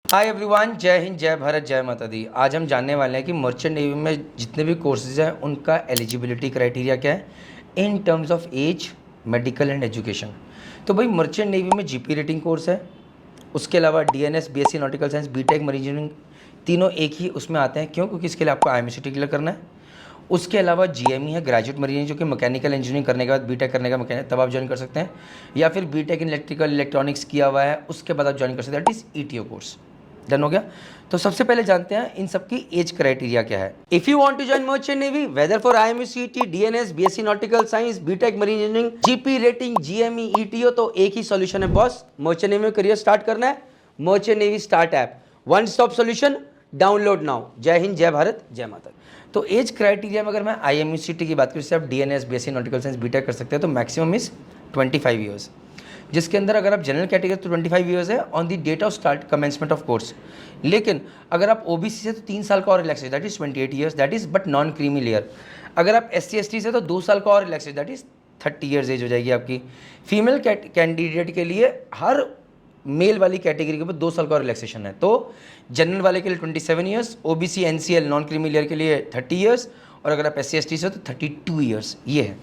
Hi everyone, जय हिंद, जय भारत, जय माता दी। आज हम जानने वाले हैं कि मर्चेंट नेवी में जितने भी कोर्सेज हैं उनका एलिजिबिलिटी क्राइटेरिया क्या है in terms of age, medical and education. तो भाई मर्चेंट नेवी में जीपी रेटिंग कोर्स है, उसके अलावा DNS, BSc nautical science, BTech, marine engineering तीनों एक ही उसमें आते हैं। क्यों? क्योंकि इसके लिए आपको आईएमएससीटी क्लियर करना है। उसके अलावा जीएमई है, ग्रेजुएट मरीन, जो कि मैकेनिकल इंजीनियरिंग करने के बाद बीटेक करने का मैकेनिक तब आप ज्वाइन कर सकते हैं, या फिर बीटेक इन इलेक्ट्रिकल इलेक्ट्रॉनिक्स किया हुआ है उसके बाद आप ज्वाइन कर सकते हैं, that is ETO course. Done हो गया। तो सबसे पहले जानते हैं इन सबकी एज क्राइटेरिया क्या है। If you want to join merchant navy whether for IMSCT, DNS, BSc nautical science, BTech marine engineering, GP rating, GME, ETO, तो एक ही सॉल्यूशन है बॉस। मर्चेंट नेवी में करियर स्टार्ट करना है, merchant navy start app, one stop solution, download now. जय हिंद, जय भारत, जय माता। तो एज क्राइटेरिया में अगर मैं आईएमएससीटी की बात करूँ, जैसे आप DNS, BSc nautical science, BTech कर सकते हैं, तो मैक्सिमम इज 25 ईयर्स, जिसके अंदर अगर आप जनरल कैटेगरी तो 25 ईयर्स है on the date of start commencement of course. लेकिन अगर आप ओबीसी से तो 3 साल का और रिलैक्स है, that is 28 years, that is but non creamy layer. अगर आप एससी एसटी से तो 2 साल का और रिलैक्स है, दैट इज 30 ईयर्स एज हो जाएगी आपकी। फीमेल कैंडिडेट के लिए हर मेल वाली कैटेगरी के ऊपर 2 साल का रिलैक्सेशन है। तो जनरल वाले के लिए 27 years, OBC NCL non creamy layer के लिए 30 ईयर्स, और अगर आप एससी एसटी से तो 32 ईयर्स ये है।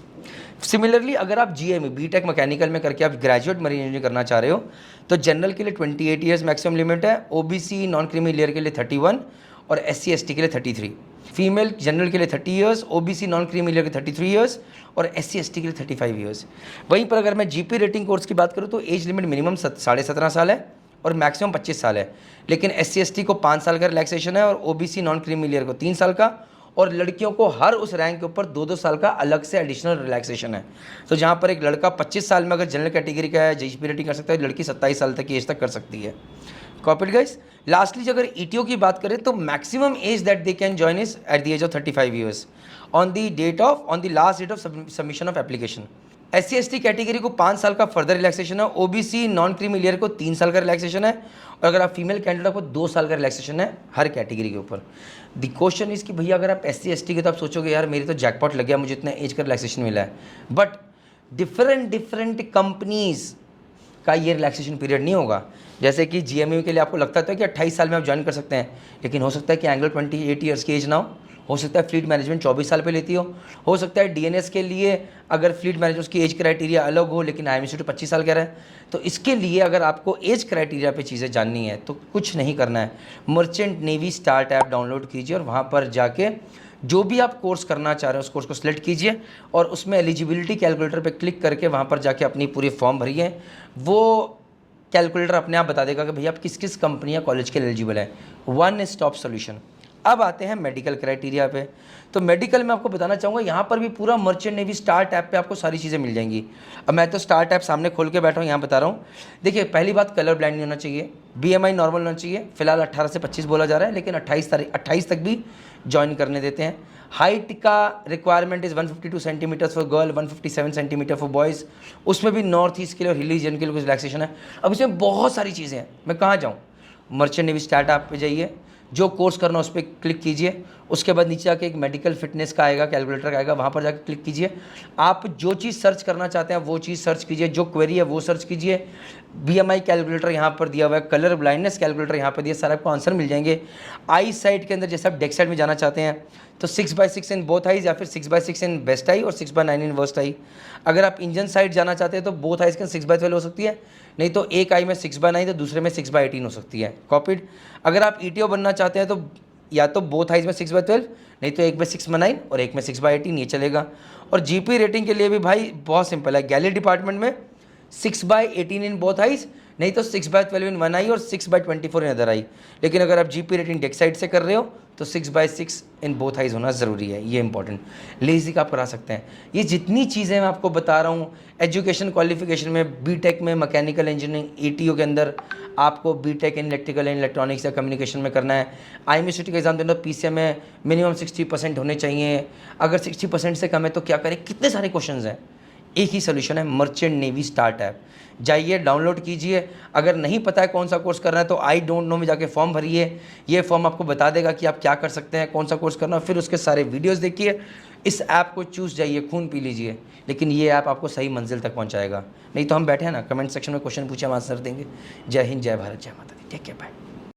सिमिलरली अगर आप जीएमई, बीटेक मैकेनिकल में करके आप ग्रेजुएट मरीन इंजीनियरिंग करना चाह रहे हो, तो जनरल के लिए 28 ईयर्स मैक्सिमम लिमिट है, ओबीसी नॉन क्रीमी लेयर के लिए 31 और एससी एसटी के लिए 33। फीमेल जनरल के लिए 30 years, OBC non creamy layer के 33 ईयर्स और एससी एसटी के लिए 35 ईयर्स। वहीं पर अगर मैं जीपी रेटिंग कोर्स की बात करूँ तो एज लिमिट मिनिमम 17.5 साल है और मैक्सिमम 25 साल है। लेकिन एससी एसटी को 5 साल का रिलैक्सेशन है और ओबीसी नॉन क्रीमी लेयर को 3 साल का, और लड़कियों को हर उस रैंक के ऊपर 2-2 साल का अलग से एडिशनल रिलैक्सेशन है। तो जहाँ पर एक लड़का 25 साल में अगर जनरल कैटेगरी का है, जीपी रेटिंग कर सकता है, लड़की 27 साल तक की एज तक कर सकती है। Copied guys. लास्टली अगर ईटीओ की बात करें तो maximum age that they can join is at the age of 35 years on the last date of submission of application. SC ST category को 5 साल का फर्दर रिलैक्सेशन है, ओबीसी नॉन क्रीमी लेयर को 3 साल का रिलैक्सेशन है, और अगर आप फीमेल कैंडिडेट को 2 साल का रिलैक्सेशन है हर कैटेगरी के ऊपर। द क्वेश्चन इज कि भैया अगर आप एससी एसटी के तो आप सोचोगे यार मेरी तो जैकपॉट लग गया, मुझे इतना एज का रिलैक्सेशन मिला है, बट डिफरेंट कंपनीज का ये रिलैक्सेशन पीरियड नहीं होगा। जैसे कि जीएमयू के लिए आपको लगता था कि 28 साल में आप ज्वाइन कर सकते हैं, लेकिन हो सकता है कि एंगल 28 ईयर्स की एज ना हो सकता है फ्लीट मैनेजमेंट 24 साल पे लेती हो सकता है डीएनएस के लिए अगर फ्लीट मैनेजमेंट की एज क्राइटेरिया अलग हो लेकिन आईएमएससी 25 साल कह रहा है। तो इसके लिए अगर आपको एज क्राइटेरिया पे चीज़ें जाननी है तो कुछ नहीं करना है, merchant navy start app download कीजिए और वहाँ पर जाके जो भी आप कोर्स करना चाह रहे हैं उस कोर्स को सिलेक्ट कीजिए और उसमें एलिजिबिलिटी कैलकुलेटर पे क्लिक करके वहाँ पर जाके अपनी पूरी फॉर्म भरिए। वो कैलकुलेटर अपने आप बता देगा कि भैया आप किस किस कंपनी या कॉलेज के एलिजिबल है। One stop solution. अब आते हैं मेडिकल क्राइटेरिया पे। तो मेडिकल में आपको बताना चाहूँगा यहाँ पर भी पूरा मर्चेंट नेवी स्टार्ट ऐप पे आपको सारी चीज़ें मिल जाएंगी। अब मैं तो स्टार्ट ऐप सामने खोल के बैठा हूँ, यहाँ बता रहा हूँ। देखिए पहली बात, कलर ब्लाइंड नहीं होना चाहिए, बीएमआई नॉर्मल होना चाहिए। फिलहाल 18 से 25 बोला जा रहा है, लेकिन 28 तक भी ज्वाइन करने देते हैं। हाइट का requirement is 152 centimetres for girl, 157 centimetre for boys. उसमें भी नॉर्थ ईस्ट के लिए और हिल रीजन के लिए कुछ रिलैक्सेशन है। अब इसमें बहुत सारी चीज़ें हैं, मैं कहाँ जाऊँ? मर्चेंट नेवी स्टार्ट ऐप पे जाइए, जो कोर्स करना उस पर क्लिक कीजिए, उसके बाद नीचे आके एक मेडिकल फिटनेस का आएगा, कैलकुलेटर का आएगा, वहाँ पर जाकर क्लिक कीजिए। आप जो चीज़ सर्च करना चाहते हैं वो चीज़ सर्च कीजिए, जो क्वेरी है वो सर्च कीजिए। बीएमआई कैलकुलेटर यहाँ पर दिया हुआ है, कलर ब्लाइंडनेस कैलकुलेटर यहाँ पर दिया, सारे आपको आंसर मिल जाएंगे। आई साइड के अंदर जैसे आप डेस्क साइड में जाना चाहते हैं तो 6/6 इन बोथ आइज या फिर 6/6 इन बेस्ट आई और 6/9 इन वर्स्ट आई। अगर आप इंजन साइड जाना चाहते हैं तो बोथ आइज के 6/12 हो सकती है, नहीं तो एक आई में 6/9 तो दूसरे में 6/18 हो सकती है। कॉपीड। अगर आप ईटीओ बनना चाहते हैं तो या तो बोथ आइज में 6/12, नहीं तो एक में 6/9 और एक में 6/18 ये चलेगा। और जीपी रेटिंग के लिए भी भाई बहुत सिंपल है, गैली डिपार्टमेंट में 6/18 इन बोथ आइज, नहीं तो 6/12 इन वन आई और 6/24 इन अदर आई। लेकिन अगर आप जीपी रेटिंग डेक साइड से कर रहे हो तो 6/6 इन बोथ आइज होना ज़रूरी है, ये इंपॉर्टेंट। लेजिक आप करा सकते हैं। ये जितनी चीज़ें मैं आपको बता रहा हूँ, एजुकेशन क्वालिफिकेशन में बीटेक में मैकेनिकल इंजीनियरिंग, ईटीओ के अंदर आपको BTech in electrical and electronics या कम्युनिकेशन में करना है। आईएमएससीटी का एग्जाम देना, पीसीएम में मिनिमम 60% होने चाहिए। अगर 60% से कम है तो क्या करें? कितने सारे क्वेश्चन हैं। एक ही सोल्यूशन है, मर्चेंट नेवी स्टार्ट ऐप। जाइए डाउनलोड कीजिए। अगर नहीं पता है कौन सा कोर्स करना है तो आई डोंट नो में जाके फॉर्म भरिए। ये फॉर्म आपको बता देगा कि आप क्या कर सकते हैं, कौन सा कोर्स करना है। फिर उसके सारे वीडियोस देखिए, इस ऐप को चूज़ जाइए, खून पी लीजिए। लेकिन ये ऐप आपको सही मंजिल तक पहुंचाएगा। नहीं तो हम बैठे हैं ना, कमेंट सेक्शन में क्वेश्चन पूछे, हम आंसर देंगे। जय हिंद, जय भारत, जय माता दी। Take care, bye.